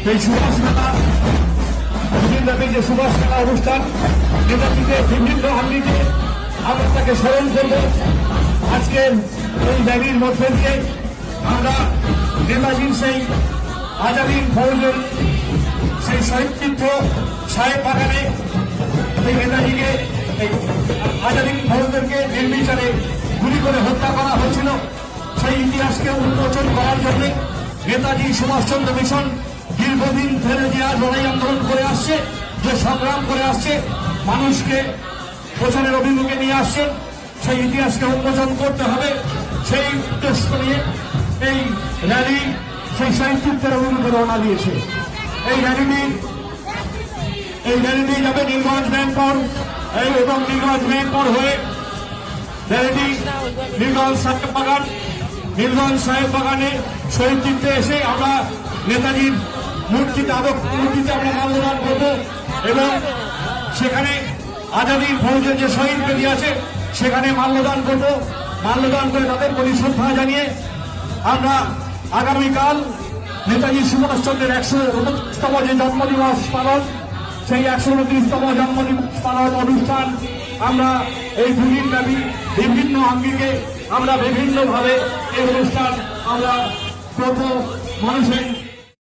এই সুভাষ মেলা দুদিনব্যাপী যে সুভাষ মেলা অনুষ্ঠান নেতাজিকে বিভিন্ন আঙ্গিকে আমরা তাকে স্মরণ করব। আজকের এই র্যালির মধ্যে দিয়ে আমরা নেতাজির সেই আজাদিন ফৌজের সেই শহীদ তীর্থ সাহেব বাগানে এই নেতাজিকে এই আজাদিন ফৌজদেরকে নির্বিচারে গুলি করে হত্যা করা হয়েছিল সেই ইতিহাসকে উন্মোচন করার জন্য নেতাজি সুভাষচন্দ্র মিশন দীর্ঘদিন ধরে যে আজ লড়াই আন্দোলন করে আসছে, যে সংগ্রাম করে আসছে, মানুষকে প্রচারের অভিমুখে নিয়ে আসছে, সেই ইতিহাসকে উন্মোচন করতে হবে। সেই উদ্দেশ্য নিয়ে এই র্যালি সেই শহীদ তীর্থের অভিমুখে রওনা দিয়েছে। এই র্যালিটি যাবে নীলগঞ্জ ব্যাংকর এবং নীলগঞ্জ ব্যাংকর হয়ে র্যালিটি নীলগঞ্জ সাহেব বাগানে শহীদ তীর্থে এসে আমরা নেতাজির মূর্তিতে আমরা মাল্যদান করব এবং সেখানে আজাদির ফৌজের যে শহীদ বেদি আছে সেখানে মাল্যদান করব। মাল্যদান করে তাদের প্রতি শ্রদ্ধা জানিয়ে আমরা আগামীকাল নেতাজি সুভাষচন্দ্রের 129তম যে জন্মদিবস পালন, সেই 129তম জন্মদিবস পালন অনুষ্ঠান আমরা এই দুদিন ব্যাপী বিভিন্ন আঙ্গিকে আমরা বিভিন্নভাবে এই অনুষ্ঠান আমরা করব। মানুষের